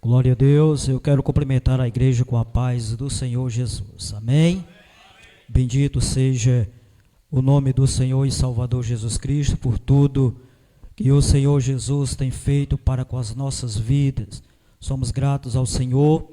Glória a Deus, eu quero cumprimentar a igreja com a paz do Senhor Jesus, amém? Bendito seja o nome do Senhor e Salvador Jesus Cristo por tudo que o Senhor Jesus tem feito para com as nossas vidas. Somos gratos ao Senhor,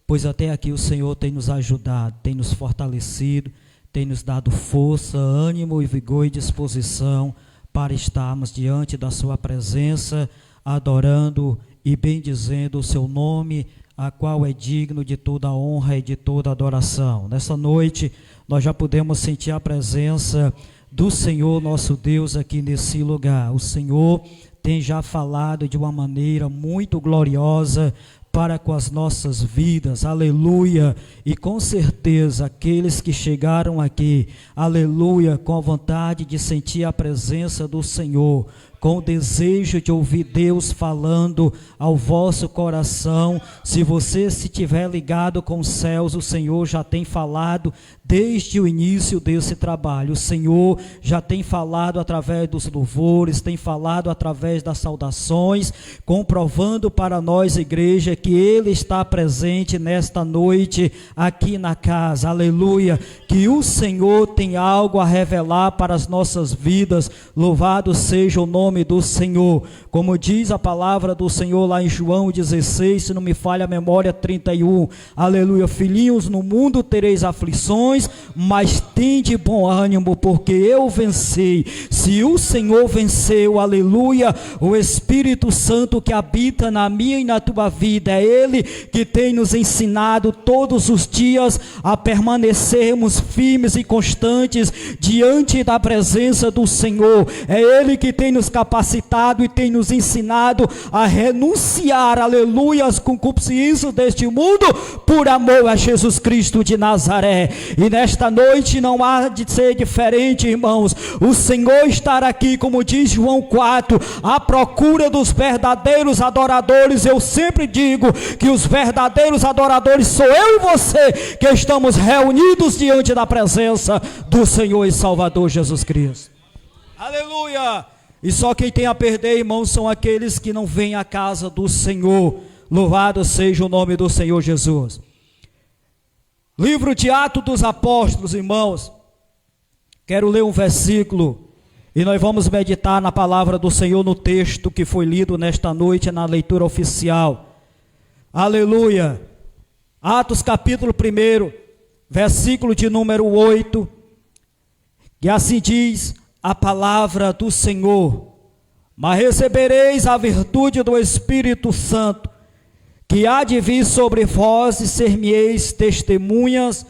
pois até aqui o Senhor tem nos ajudado, tem nos fortalecido, tem nos dado força, ânimo e vigor e disposição para estarmos diante da sua presença, adorando e bendizendo o seu nome, a qual é digno de toda a honra e de toda a adoração. Nessa noite, nós já podemos sentir a presença do Senhor, nosso Deus, aqui nesse lugar. O Senhor tem já falado de uma maneira muito gloriosa para com as nossas vidas, aleluia, e com certeza aqueles que chegaram aqui, aleluia, com a vontade de sentir a presença do Senhor, com o desejo de ouvir Deus falando ao vosso coração, se você estiver ligado com os céus, o Senhor já tem falado desde o início desse trabalho. O Senhor já tem falado através dos louvores, tem falado através das saudações, comprovando para nós, igreja, que Ele está presente nesta noite aqui na casa, aleluia, que o Senhor tem algo a revelar para as nossas vidas. Louvado seja o nome do Senhor, como diz a palavra do Senhor lá em João 16, se não me falha a memória, 31, aleluia, filhinhos, no mundo tereis aflições, mas tende bom ânimo, porque eu venci. Se o Senhor venceu, aleluia, o Espírito Santo que habita na minha e na tua vida, é Ele que tem nos ensinado todos os dias a permanecermos firmes e constantes diante da presença do Senhor. É Ele que tem nos capacitado e tem nos ensinado a renunciar, aleluia, às concupiscências deste mundo por amor a Jesus Cristo de Nazaré. E nesta noite não há de ser diferente, irmãos. O Senhor estará aqui, como diz João 4, à procura dos verdadeiros adoradores. Eu sempre digo que os verdadeiros adoradores sou eu e você, que estamos reunidos diante da presença do Senhor e Salvador Jesus Cristo. Aleluia! E só quem tem a perder, irmãos, são aqueles que não vêm à casa do Senhor. Louvado seja o nome do Senhor Jesus. Livro de Atos dos Apóstolos, irmãos. Quero ler um versículo e nós vamos meditar na palavra do Senhor no texto que foi lido nesta noite na leitura oficial. Aleluia. Atos capítulo 1, versículo de número 8. E assim diz a palavra do Senhor: mas recebereis a virtude do Espírito Santo, que há de vir sobre vós, e ser-me-eis testemunhas,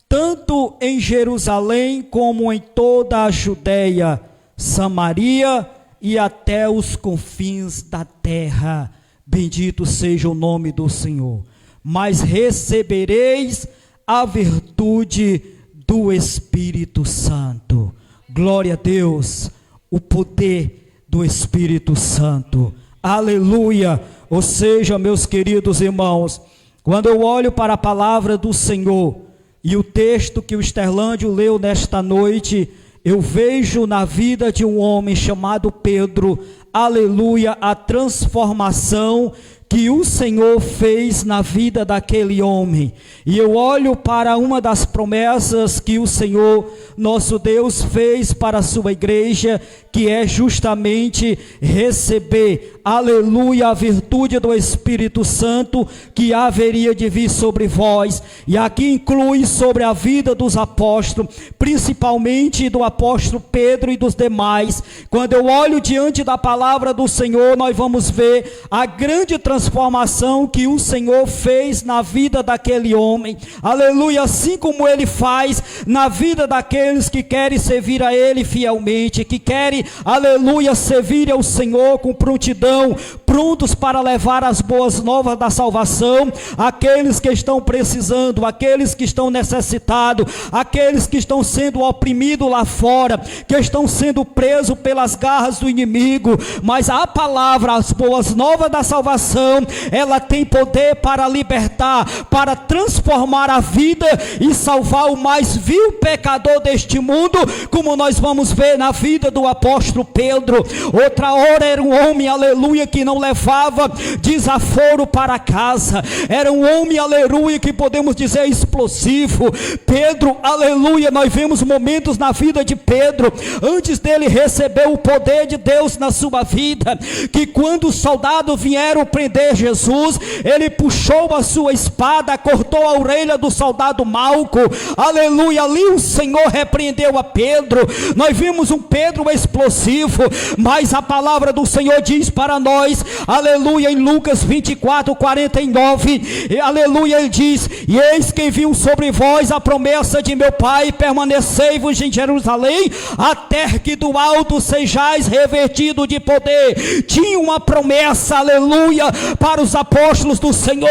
tanto em Jerusalém como em toda a Judeia, Samaria e até os confins da terra. Bendito seja o nome do Senhor. Mas recebereis a virtude do Espírito Santo. Glória a Deus, o poder do Espírito Santo. Aleluia. Ou seja, meus queridos irmãos, quando eu olho para a palavra do Senhor e o texto que o Sterlândio leu nesta noite, eu vejo na vida de um homem chamado Pedro, aleluia, a transformação que o Senhor fez na vida daquele homem. E eu olho para uma das promessas que o Senhor, nosso Deus, fez para a sua igreja, que é justamente receber, aleluia, a virtude do Espírito Santo que haveria de vir sobre vós. E aqui inclui sobre a vida dos apóstolos, principalmente do apóstolo Pedro e dos demais. Quando eu olho diante da palavra do Senhor, nós vamos ver a grande transformação que o Senhor fez na vida daquele homem, aleluia, assim como Ele faz na vida daqueles que querem servir a Ele fielmente, que querem, aleluia, servir ao Senhor com prontidão, prontos para levar as boas novas da salvação, aqueles que estão precisando, aqueles que estão necessitados, aqueles que estão sendo oprimidos lá fora, que estão sendo presos pelas garras do inimigo. Mas a palavra, as boas novas da salvação, ela tem poder para libertar, para transformar a vida e salvar o mais vil pecador deste mundo, como nós vamos ver na vida do apóstolo Pedro. Outra hora era um homem, aleluia, que não levava desaforo para casa. Era um homem, aleluia, que podemos dizer explosivo. Pedro, aleluia, nós vemos momentos na vida de Pedro, antes dele receber o poder de Deus na sua vida, que quando os soldados vieram prender Jesus, ele puxou a sua espada, cortou a orelha do soldado Malco, aleluia, ali o Senhor repreendeu a Pedro. Nós vimos um Pedro explosivo, mas a palavra do Senhor diz para nós, aleluia, em Lucas 24:49, aleluia, ele diz: e eis que envio sobre vós a promessa de meu Pai, permanecei-vos em Jerusalém, até que do alto sejais revestido de poder. Tinha uma promessa, aleluia, para os apóstolos do Senhor,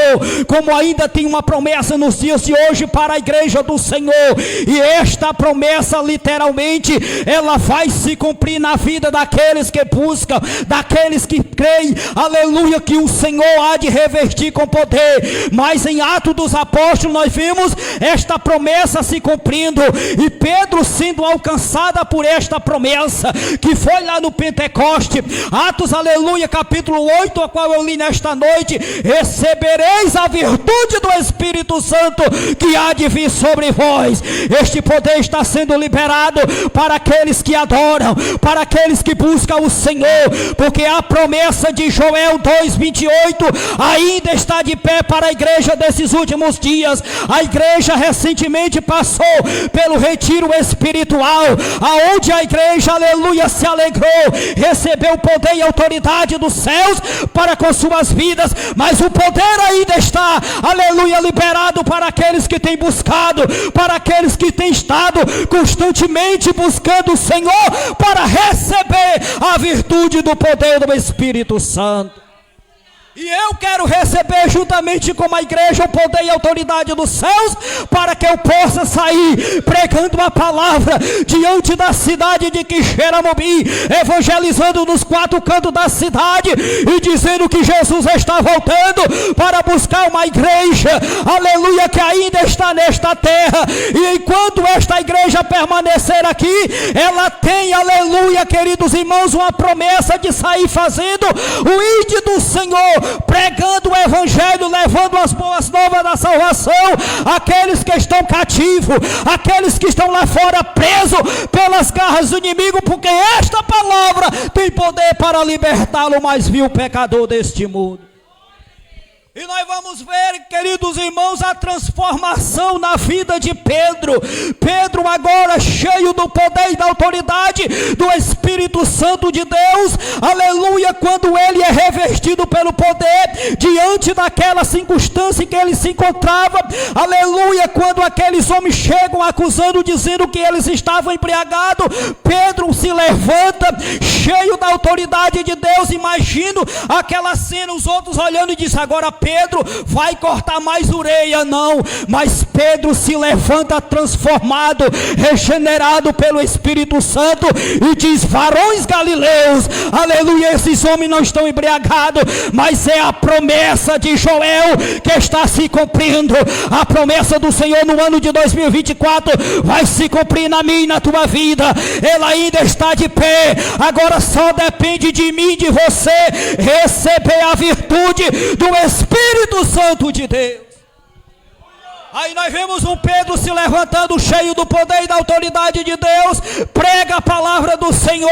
como ainda tem uma promessa nos dias de hoje para a igreja do Senhor, e esta promessa literalmente, ela vai se cumprir na vida daqueles que buscam, daqueles que creem, aleluia, que o Senhor há de revestir com poder. Mas em Atos dos Apóstolos nós vimos esta promessa se cumprindo, e Pedro sendo alcançada por esta promessa, que foi lá no Pentecoste. Atos, aleluia, capítulo 8, a qual eu li nesta noite: recebereis a virtude do Espírito Santo que há de vir sobre vós. Este poder está sendo liberado para aqueles que adoram, para aqueles que buscam o Senhor, porque a promessa de Joel 2:28 ainda está de pé para a igreja desses últimos dias. A igreja recentemente passou pelo retiro espiritual, aonde a igreja, aleluia, se alegrou, recebeu poder e autoridade dos céus para com suas vidas, mas o poder ainda está, aleluia, liberado para aqueles que têm buscado, para aqueles que têm estado constantemente buscando o Senhor para receber a virtude do poder do Espírito Santo. E eu quero receber juntamente com a igreja o poder e a autoridade dos céus, para que eu possa sair pregando a palavra diante da cidade de Quixeramobim, evangelizando nos 4 cantos da cidade e dizendo que Jesus está voltando para buscar uma igreja, aleluia, que ainda está nesta terra. E enquanto esta igreja permanecer aqui, ela tem, aleluia, queridos irmãos, uma promessa de sair fazendo o ide do Senhor, pregando o evangelho, levando as boas novas da salvação àqueles que estão cativos, aqueles que estão lá fora presos pelas garras do inimigo, porque esta palavra tem poder para libertá-lo, mais vil pecador deste mundo. E nós vamos ver, queridos irmãos, a transformação na vida de Pedro. Pedro agora cheio do poder e da autoridade do Espírito Santo de Deus, aleluia, quando ele é revestido pelo poder, diante daquela circunstância em que ele se encontrava, aleluia, quando aqueles homens chegam acusando, dizendo que eles estavam embriagados, Pedro se levanta, cheio da autoridade de Deus. Imagino aquela cena, os outros olhando e dizem: agora Pedro vai cortar mais orelha. Não, mas Pedro se levanta transformado, regenerado pelo Espírito Santo, e diz: varões galileus, aleluia, esses homens não estão embriagados, mas é a promessa de Joel que está se cumprindo. A promessa do Senhor no ano de 2024 vai se cumprir na minha e na tua vida. Ela ainda está de pé. Agora só depende de mim e de você receber a virtude do Espírito Santo de Deus. Aí nós vemos um Pedro se levantando, cheio do poder e da autoridade de Deus, prega a palavra do Senhor,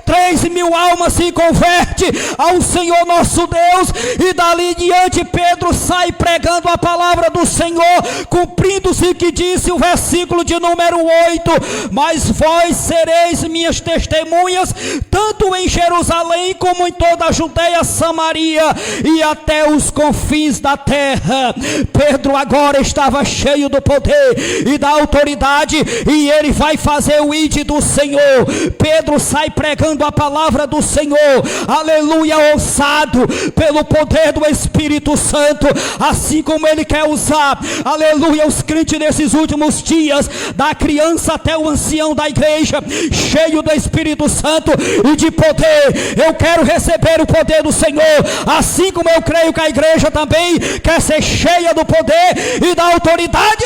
3.000 almas se convertem ao Senhor nosso Deus, e dali diante Pedro sai pregando a palavra do Senhor, cumprindo-se o que disse o versículo de número 8: mas vós sereis minhas testemunhas, tanto em Jerusalém como em toda a Judeia, Samaria e até os confins da terra. Pedro agora estava cheio do poder e da autoridade, e ele vai fazer o ide do Senhor. Pedro sai pregando a palavra do Senhor, aleluia, ousado pelo poder do Espírito Santo, assim como ele quer usar, aleluia, os crentes nesses últimos dias, da criança até o ancião da igreja, cheio do Espírito Santo e de poder. Eu quero receber o poder do Senhor, assim como eu creio que a igreja também quer ser cheia do poder e da autoridade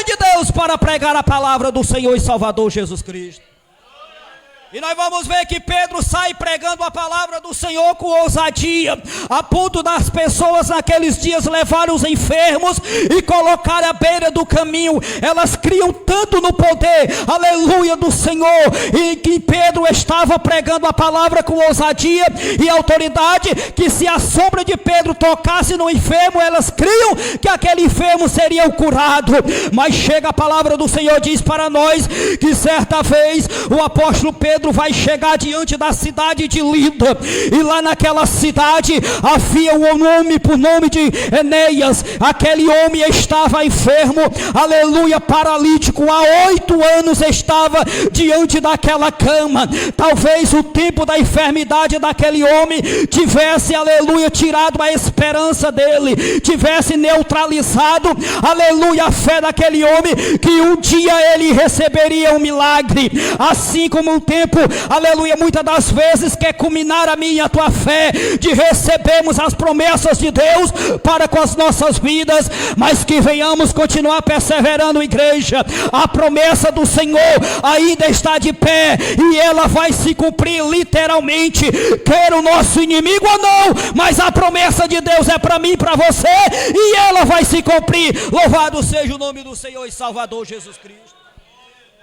de Deus para pregar a palavra do Senhor e Salvador Jesus Cristo. E nós vamos ver que Pedro sai pregando a palavra do Senhor com ousadia, a ponto das pessoas naqueles dias levarem os enfermos e colocarem à beira do caminho. Elas criam tanto no poder, aleluia, do Senhor, e que Pedro estava pregando a palavra com ousadia e autoridade, que se a sombra de Pedro tocasse no enfermo, elas criam que aquele enfermo seria curado. Mas chega a palavra do Senhor, diz para nós que certa vez o apóstolo Pedro vai chegar diante da cidade de Lida, e lá naquela cidade havia um homem por nome de Enéas. Aquele homem estava enfermo, aleluia, paralítico, há 8 anos estava diante daquela cama. Talvez o tempo da enfermidade daquele homem tivesse, aleluia, tirado a esperança dele, tivesse neutralizado, aleluia, a fé daquele homem, que um dia ele receberia um milagre. Assim como o tempo, aleluia, muitas das vezes quer culminar a minha e a tua fé, de recebermos as promessas de Deus para com as nossas vidas, mas que venhamos continuar perseverando, igreja. A promessa do Senhor ainda está de pé, e ela vai se cumprir literalmente, quer o nosso inimigo ou não, mas a promessa de Deus é para mim e para você, e ela vai se cumprir. Louvado seja o nome do Senhor e Salvador Jesus Cristo.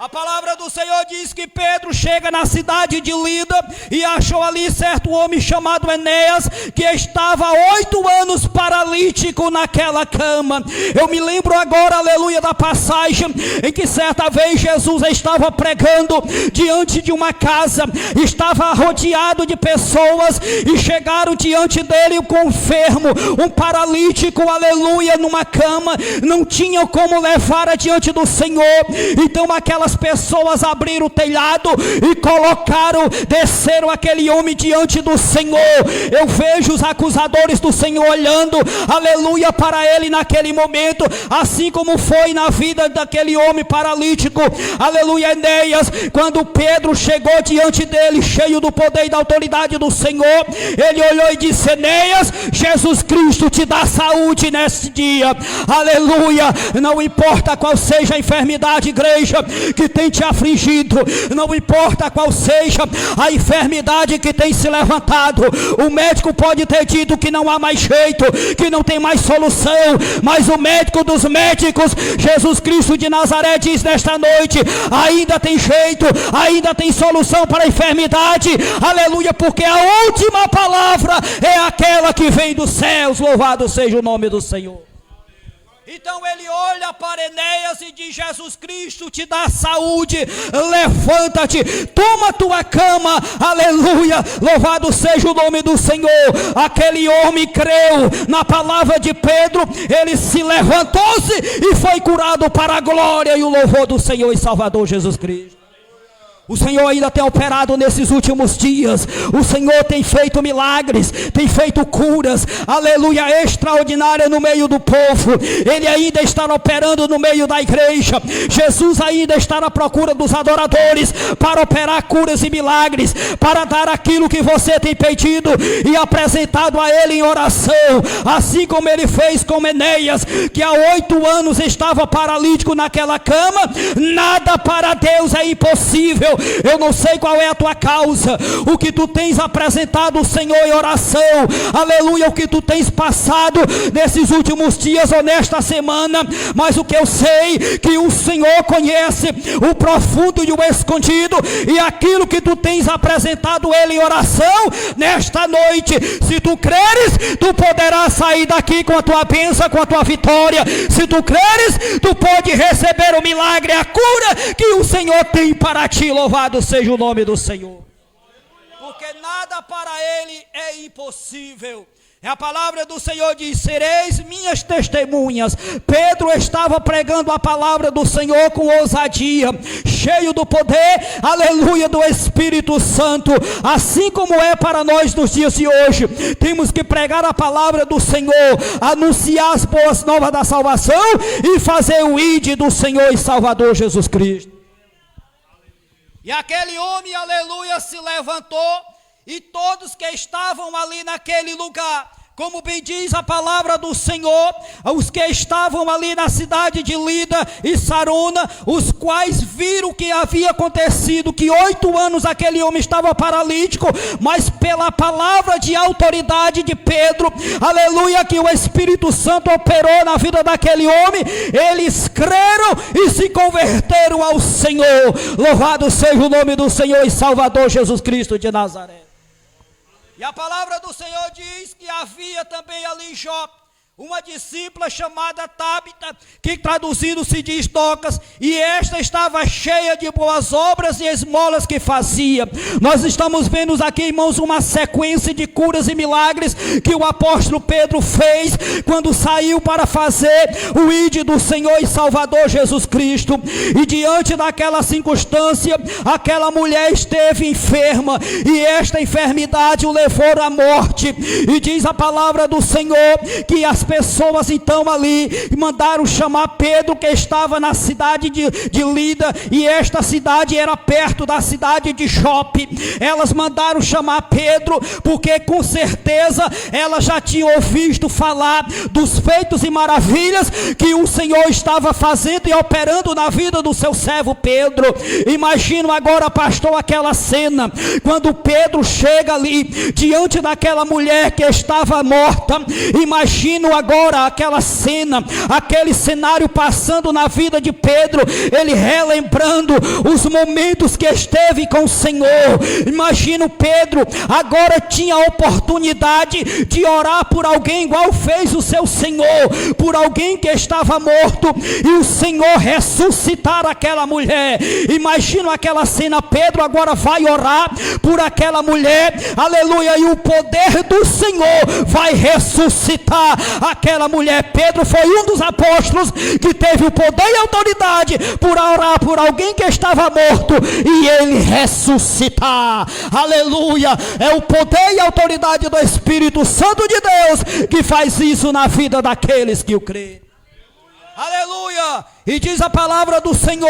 A palavra do Senhor diz que Pedro chega na cidade de Lida e achou ali certo homem chamado Enéas, que estava há 8 anos paralítico naquela cama. Eu me lembro agora, aleluia, da passagem em que certa vez Jesus estava pregando diante de uma casa, estava rodeado de pessoas, e chegaram diante dele com um enfermo, um paralítico, aleluia, numa cama, não tinham como levar adiante do Senhor. Então aquelas pessoas abriram o telhado e desceram aquele homem diante do Senhor. Eu vejo os acusadores do Senhor olhando, aleluia, para ele naquele momento, assim como foi na vida daquele homem paralítico, aleluia, Enéas. Quando Pedro chegou diante dele, cheio do poder e da autoridade do Senhor, ele olhou e disse: Enéas, Jesus Cristo te dá saúde neste dia, aleluia. Não importa qual seja a enfermidade, igreja, que tem te afligido, não importa qual seja a enfermidade que tem se levantado. O médico pode ter dito que não há mais jeito, que não tem mais solução, mas o médico dos médicos, Jesus Cristo de Nazaré, diz nesta noite: ainda tem jeito, ainda tem solução para a enfermidade, aleluia, porque a última palavra é aquela que vem dos céus. Louvado seja o nome do Senhor. Então ele olha para Enéas e diz: Jesus Cristo te dá saúde, levanta-te, toma tua cama, aleluia, louvado seja o nome do Senhor. Aquele homem creu na palavra de Pedro, ele se levantou-se e foi curado para a glória e o louvor do Senhor e Salvador Jesus Cristo. O Senhor ainda tem operado nesses últimos dias. O Senhor tem feito milagres, tem feito curas, aleluia, extraordinária no meio do povo. Ele ainda está operando no meio da igreja. Jesus ainda está à procura dos adoradores para operar curas e milagres, para dar aquilo que você tem pedido e apresentado a Ele em oração, assim como Ele fez com Enéas, que há 8 anos estava paralítico naquela cama. Nada para Deus é impossível. Eu não sei qual é a tua causa, o que tu tens apresentado ao Senhor em oração, aleluia, o que tu tens passado nesses últimos dias ou nesta semana, mas o que eu sei, que o Senhor conhece o profundo e o escondido, e aquilo que tu tens apresentado Ele em oração, nesta noite, se tu creres, tu poderás sair daqui com a tua bênção, com a tua vitória. Se tu creres, tu pode receber o milagre, a cura que o Senhor tem para ti. Louvado seja o nome do Senhor, porque nada para Ele é impossível. A palavra do Senhor diz: sereis minhas testemunhas. Pedro estava pregando a palavra do Senhor com ousadia, cheio do poder, aleluia, do Espírito Santo, assim como é para nós nos dias de hoje. Temos que pregar a palavra do Senhor, anunciar as boas novas da salvação e fazer o ide do Senhor e Salvador Jesus Cristo. E aquele homem, aleluia, se levantou, e todos que estavam ali naquele lugar Como bem diz a palavra do Senhor, os que estavam ali na cidade de Lida e Sarona, os quais viram o que havia acontecido, que 8 anos aquele homem estava paralítico, mas pela palavra de autoridade de Pedro, aleluia, que o Espírito Santo operou na vida daquele homem, eles creram e se converteram ao Senhor. Louvado seja o nome do Senhor e Salvador Jesus Cristo de Nazaré. E a palavra do Senhor diz que havia também ali em Jope uma discípula chamada Tábita, que traduzindo se diz Docas, e esta estava cheia de boas obras e esmolas que fazia. Nós estamos vendo aqui, irmãos, uma sequência de curas e milagres que o apóstolo Pedro fez quando saiu para fazer o ide do Senhor e Salvador Jesus Cristo. E diante daquela circunstância, aquela mulher esteve enferma, e esta enfermidade o levou à morte. E diz a palavra do Senhor que as pessoas então ali mandaram chamar Pedro, que estava na cidade de Lida, e esta cidade era perto da cidade de Jope. Elas mandaram chamar Pedro, porque com certeza elas já tinham ouvido falar dos feitos e maravilhas que o Senhor estava fazendo e operando na vida do seu servo Pedro. Imagino agora, pastor, aquela cena, quando Pedro chega ali, diante daquela mulher que estava morta. Imagino agora aquela cena, aquele cenário passando na vida de Pedro, ele relembrando os momentos que esteve com o Senhor. Imagino Pedro, agora tinha a oportunidade de orar por alguém, igual fez o seu Senhor, por alguém que estava morto, e o Senhor ressuscitar aquela mulher. Imagino aquela cena, Pedro agora vai orar por aquela mulher, aleluia, e o poder do Senhor vai ressuscitar aquela mulher. Pedro foi um dos apóstolos que teve o poder e autoridade por orar por alguém que estava morto e ele ressuscitar. Aleluia! É o poder e autoridade do Espírito Santo de Deus que faz isso na vida daqueles que o creem. Aleluia! E diz a palavra do Senhor,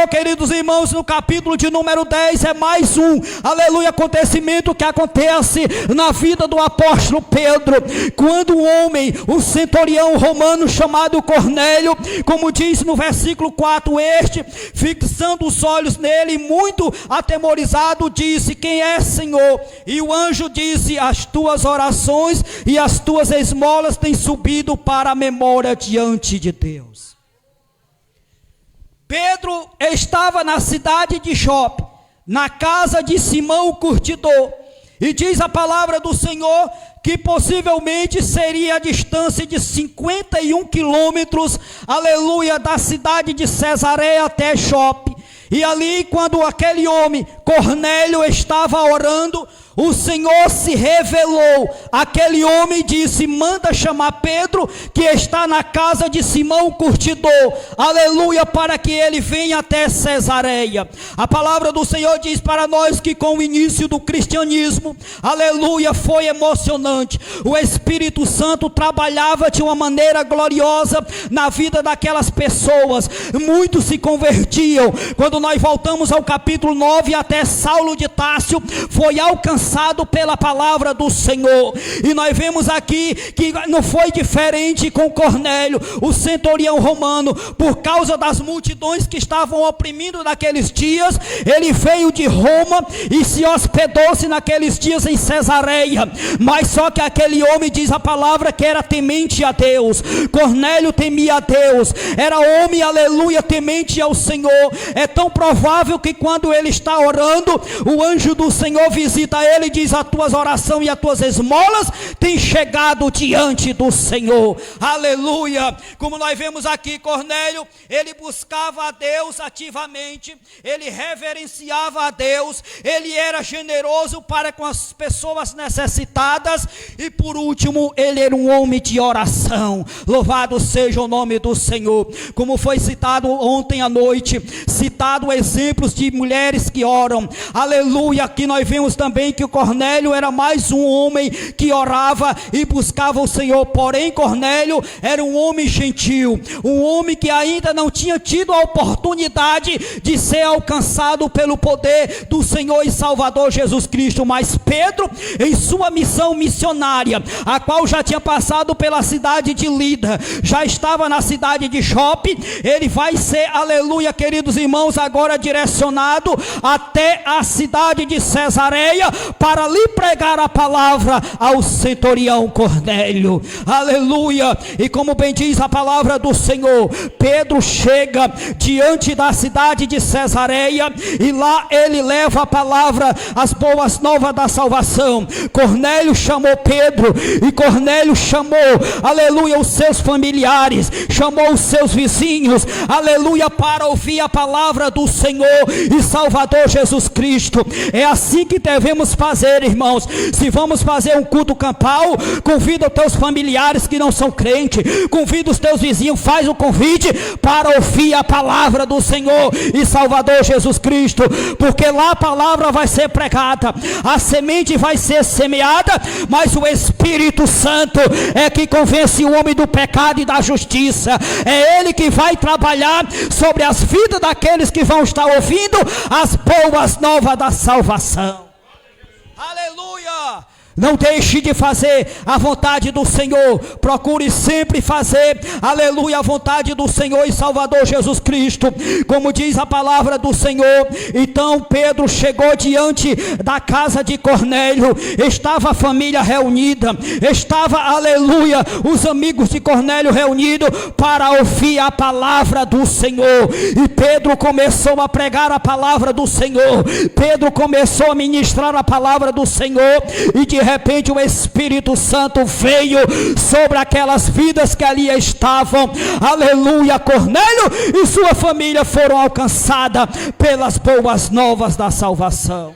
queridos irmãos, no capítulo de número 10, é mais um, aleluia, acontecimento que acontece na vida do apóstolo Pedro, quando um homem, um centurião romano chamado Cornélio, como diz no versículo 4, este, fixando os olhos nele, muito atemorizado, disse: quem é, Senhor? E o anjo disse: as tuas orações e as tuas esmolas têm subido para a memória diante de Deus. Pedro estava na cidade de Jope, na casa de Simão o curtidor, e diz a palavra do Senhor que possivelmente seria a distância de 51 quilômetros, aleluia, da cidade de Cesareia até Jope. E ali, quando aquele homem, Cornélio, estava orando, o Senhor se revelou. Aquele homem disse: manda chamar Pedro, que está na casa de Simão o curtidor, aleluia, para que ele venha até Cesareia. A palavra do Senhor diz para nós que com o início do cristianismo, aleluia, foi emocionante. O Espírito Santo trabalhava de uma maneira gloriosa na vida daquelas pessoas. Muitos se convertiam. Quando nós voltamos ao capítulo 9, até Saulo de Társio foi alcançado pela palavra do Senhor. E nós vemos aqui que não foi diferente com Cornélio, o centurião romano. Por causa das multidões que estavam oprimindo naqueles dias, ele veio de Roma e se hospedou-se naqueles dias em Cesareia. Mas só que aquele homem, diz a palavra, que era temente a Deus. Cornélio temia a Deus, era homem, aleluia, temente ao Senhor. É tão provável que quando ele está orando, o anjo do Senhor visita ele e diz: as tuas orações e as tuas esmolas têm chegado diante do Senhor. Aleluia! Como nós vemos aqui, Cornélio, ele buscava a Deus ativamente, ele reverenciava a Deus, ele era generoso para com as pessoas necessitadas, e por último, ele era um homem de oração. Louvado seja o nome do Senhor. Como foi citado ontem à noite, citado exemplos de mulheres que oram. oram. Aleluia. Aqui nós vemos também que o Cornélio era mais um homem que orava e buscava o Senhor. Porém, Cornélio era um homem gentil, um homem que ainda não tinha tido a oportunidade de ser alcançado pelo poder do Senhor e Salvador Jesus Cristo. Mas Pedro, em sua missão missionária, a qual já tinha passado pela cidade de Lida, já estava na cidade de Jope, ele vai ser, aleluia, queridos irmãos, agora direcionado até a cidade de Cesareia para lhe pregar a palavra ao centurião Cornélio. Aleluia. E como bem diz a palavra do Senhor, Pedro chega diante da cidade de Cesareia e lá ele leva a palavra, as boas novas da salvação. Cornélio chamou Pedro e Cornélio chamou, aleluia, os seus familiares, chamou os seus vizinhos, aleluia, para ouvir a palavra do Senhor e Salvador Jesus Cristo. É assim que devemos fazer, irmãos. Se vamos fazer um culto campal, convida os teus familiares que não são crentes, convida os teus vizinhos, faz o convite para ouvir a palavra do Senhor e Salvador Jesus Cristo, porque lá a palavra vai ser pregada, a semente vai ser semeada, mas o Espírito Santo é que convence o homem do pecado e da justiça. É ele que vai trabalhar sobre as vidas daqueles que vão estar ouvindo as boas novas da salvação. Aleluia! Não deixe de fazer a vontade do Senhor. Procure sempre fazer, aleluia, a vontade do Senhor e Salvador Jesus Cristo. Como diz a palavra do Senhor, então Pedro chegou diante da casa de Cornélio. Estava a família reunida, estava, aleluia, os amigos de Cornélio reunidos para ouvir a palavra do Senhor. E Pedro começou a pregar a palavra do Senhor. Pedro começou a ministrar a palavra do Senhor e de repente o Espírito Santo veio sobre aquelas vidas que ali estavam. Aleluia. Cornélio e sua família foram alcançadas pelas boas novas da salvação.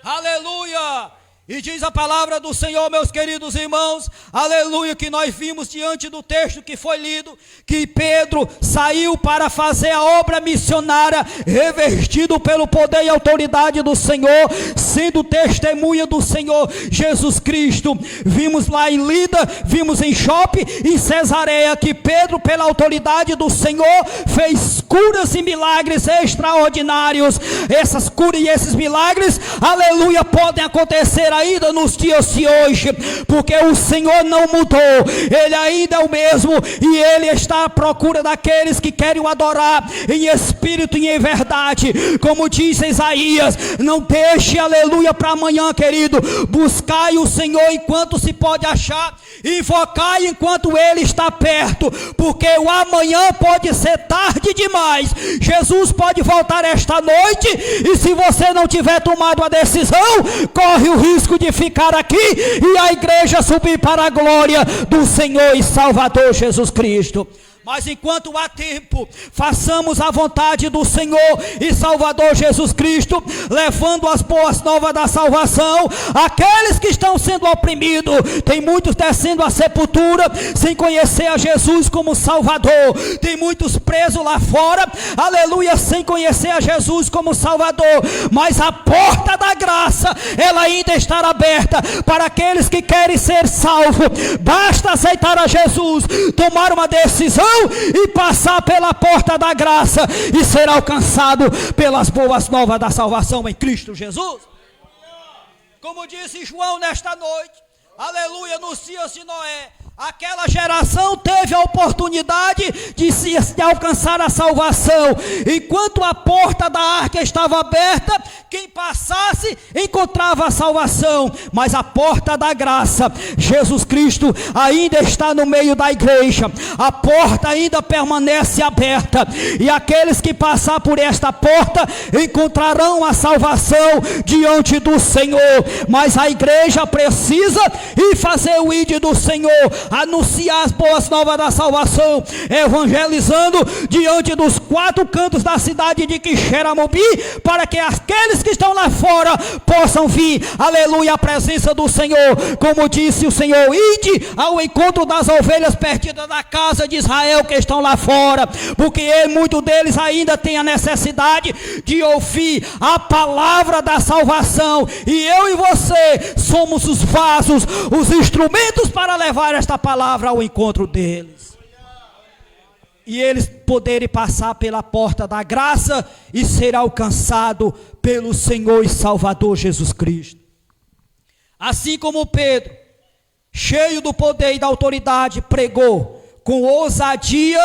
Aleluia. E diz a palavra do Senhor, meus queridos irmãos, aleluia, que nós vimos diante do texto que foi lido, que Pedro saiu para fazer a obra missionária, revestido pelo poder e autoridade do Senhor, sendo testemunha do Senhor Jesus Cristo. Vimos lá em Lida, vimos em Jope, em Cesareia, que Pedro, pela autoridade do Senhor, fez curas e milagres extraordinários. Essas curas e esses milagres, aleluia, podem acontecer ainda nos dias de hoje, porque o Senhor não mudou, Ele ainda é o mesmo, e Ele está à procura daqueles que querem o adorar em espírito e em verdade. Como diz Isaías, não deixe, aleluia, para amanhã, querido. Buscai o Senhor enquanto se pode achar, invocai enquanto Ele está perto, porque o amanhã pode ser tarde demais. Jesus pode voltar esta noite, e se você não tiver tomado a decisão, corre o risco de ficar aqui e a igreja subir para a glória do Senhor e Salvador Jesus Cristo. Mas enquanto há tempo, façamos a vontade do Senhor e Salvador Jesus Cristo, levando as boas novas da salvação àqueles que estão sendo oprimidos. Tem muitos descendo à sepultura sem conhecer a Jesus como Salvador. Tem muitos presos lá fora, aleluia, sem conhecer a Jesus como Salvador. Mas a porta da graça, ela ainda está aberta para aqueles que querem ser salvos. Basta aceitar a Jesus, tomar uma decisão e passar pela porta da graça e ser alcançado pelas boas novas da salvação em Cristo Jesus. Como disse João nesta noite, aleluia, nos dias de Noé, aquela geração teve a oportunidade de alcançar a salvação. Enquanto a porta da arca estava aberta, quem passasse encontrava a salvação. Mas a porta da graça, Jesus Cristo, ainda está no meio da igreja. A porta ainda permanece aberta, e aqueles que passar por esta porta encontrarão a salvação diante do Senhor. Mas a igreja precisa ir fazer o ID do Senhor, anunciar as boas novas da salvação, evangelizando diante dos 4 cantos da cidade de Quixeramobim, para que aqueles que estão lá fora possam vir, aleluia, à presença do Senhor. Como disse o Senhor: ide ao encontro das ovelhas perdidas da casa de Israel que estão lá fora, porque muitos deles ainda têm a necessidade de ouvir a palavra da salvação, e eu e você somos os vasos, os instrumentos para levar esta palavra ao encontro deles, e eles poderem passar pela porta da graça e ser alcançado pelo Senhor e Salvador Jesus Cristo. Assim como Pedro, cheio do poder e da autoridade, pregou com ousadia,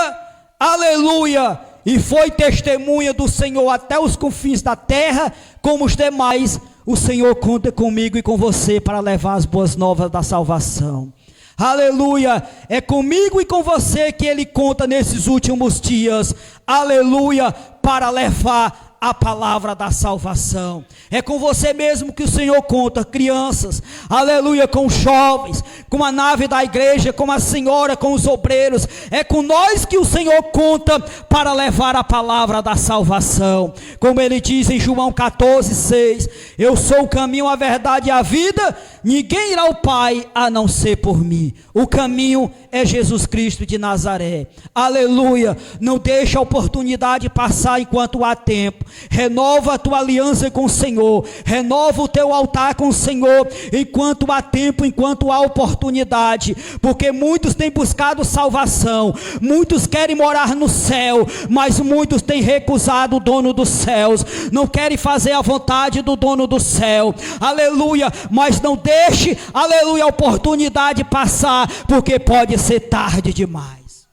aleluia, e foi testemunha do Senhor até os confins da terra, como os demais, o Senhor conta comigo e com você para levar as boas novas da salvação. Aleluia, é comigo e com você que Ele conta nesses últimos dias, aleluia, para levar a palavra da salvação. É com você mesmo que o Senhor conta, crianças, aleluia, com os jovens, com a nave da igreja, com a senhora, com os obreiros. É com nós que o Senhor conta para levar a palavra da salvação. Como Ele diz em João 14:6, eu sou o caminho, a verdade e a vida, ninguém irá ao Pai a não ser por mim. O caminho é Jesus Cristo de Nazaré. Aleluia, não deixa a oportunidade passar enquanto há tempo. Renova a tua aliança com o Senhor, renova o teu altar com o Senhor, enquanto há tempo, enquanto há oportunidade, porque muitos têm buscado salvação, muitos querem morar no céu, mas muitos têm recusado o dono dos céus, não querem fazer a vontade do dono do céu, aleluia, mas não deixe, aleluia, a oportunidade passar, porque pode ser tarde demais,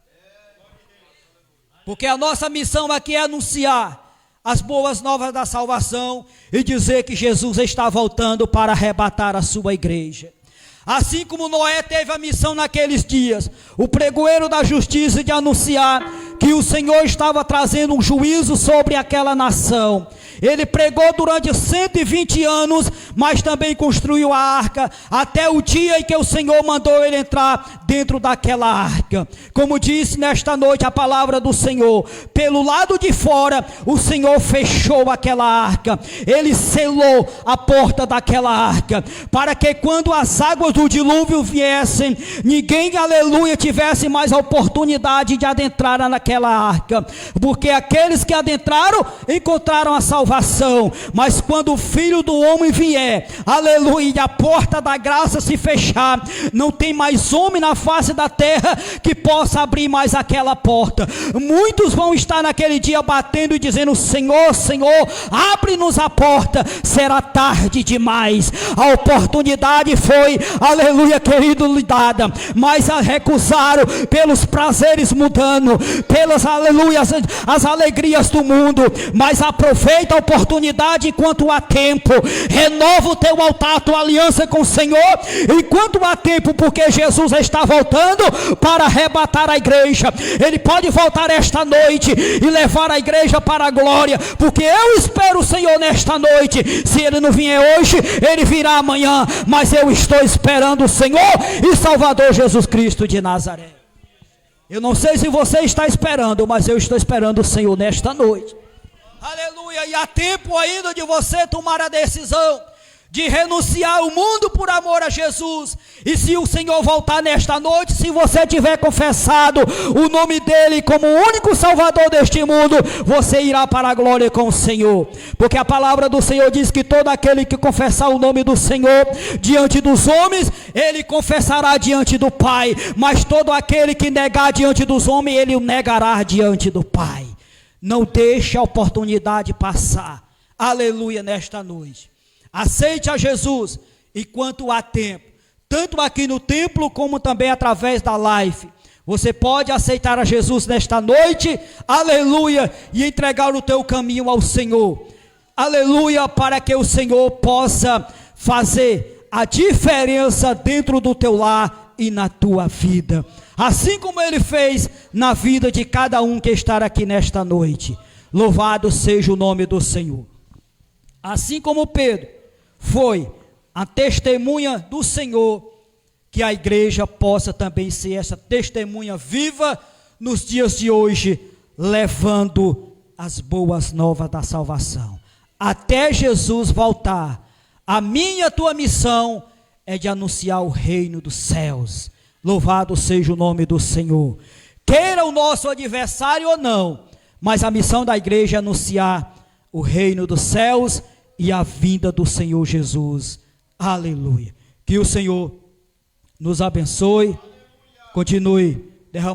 porque a nossa missão aqui é anunciar as boas novas da salvação e dizer que Jesus está voltando para arrebatar a sua igreja. Assim como Noé teve a missão naqueles dias, o pregoeiro da justiça, de anunciar que o Senhor estava trazendo um juízo sobre aquela nação. Ele pregou durante 120 anos, mas também construiu a arca, até o dia em que o Senhor mandou ele entrar dentro daquela arca. Como disse nesta noite a palavra do Senhor, pelo lado de fora o Senhor fechou aquela arca, Ele selou a porta daquela arca, para que quando as águas do dilúvio viessem, ninguém, aleluia, tivesse mais a oportunidade de adentrar naquela arca, porque aqueles que adentraram encontraram a salvação. Mas quando o Filho do Homem vier, aleluia, e a porta da graça se fechar, não tem mais homem na face da terra que possa abrir mais aquela porta. Muitos vão estar naquele dia batendo e dizendo: Senhor, Senhor, abre-nos a porta. Será tarde demais. A oportunidade foi, aleluia, querido, lhe dada, mas a recusaram pelos prazeres mudando, pelas, aleluia, as alegrias do mundo. Mas aproveita a oportunidade enquanto há tempo, renova o teu altar, a tua aliança com o Senhor, enquanto há tempo, porque Jesus está voltando para arrebatar a igreja. Ele pode voltar esta noite e levar a igreja para a glória, porque eu espero o Senhor nesta noite. Se Ele não vier hoje, Ele virá amanhã, mas eu estou esperando o Senhor e Salvador Jesus Cristo de Nazaré. Eu não sei se você está esperando, mas eu estou esperando o Senhor nesta noite. Aleluia, e há tempo ainda de você tomar a decisão de renunciar ao mundo por amor a Jesus. E se o Senhor voltar nesta noite, se você tiver confessado o nome dele como o único Salvador deste mundo, você irá para a glória com o Senhor, porque a palavra do Senhor diz que todo aquele que confessar o nome do Senhor diante dos homens, ele confessará diante do Pai, mas todo aquele que negar diante dos homens, ele o negará diante do Pai. Não deixe a oportunidade passar, aleluia, nesta noite. Aceite a Jesus enquanto há tempo, tanto aqui no templo como também através da live. Você pode aceitar a Jesus nesta noite, aleluia, e entregar o teu caminho ao Senhor, aleluia, para que o Senhor possa fazer a diferença dentro do teu lar e na tua vida, assim como Ele fez na vida de cada um que está aqui nesta noite. Louvado seja o nome do Senhor. Assim como Pedro foi a testemunha do Senhor, que a igreja possa também ser essa testemunha viva nos dias de hoje, levando as boas novas da salvação. Até Jesus voltar, a minha e a tua missão é de anunciar o reino dos céus. Louvado seja o nome do Senhor. Queira o nosso adversário ou não, mas a missão da igreja é anunciar o reino dos céus e a vinda do Senhor Jesus. Aleluia. Que o Senhor nos abençoe, continue derramando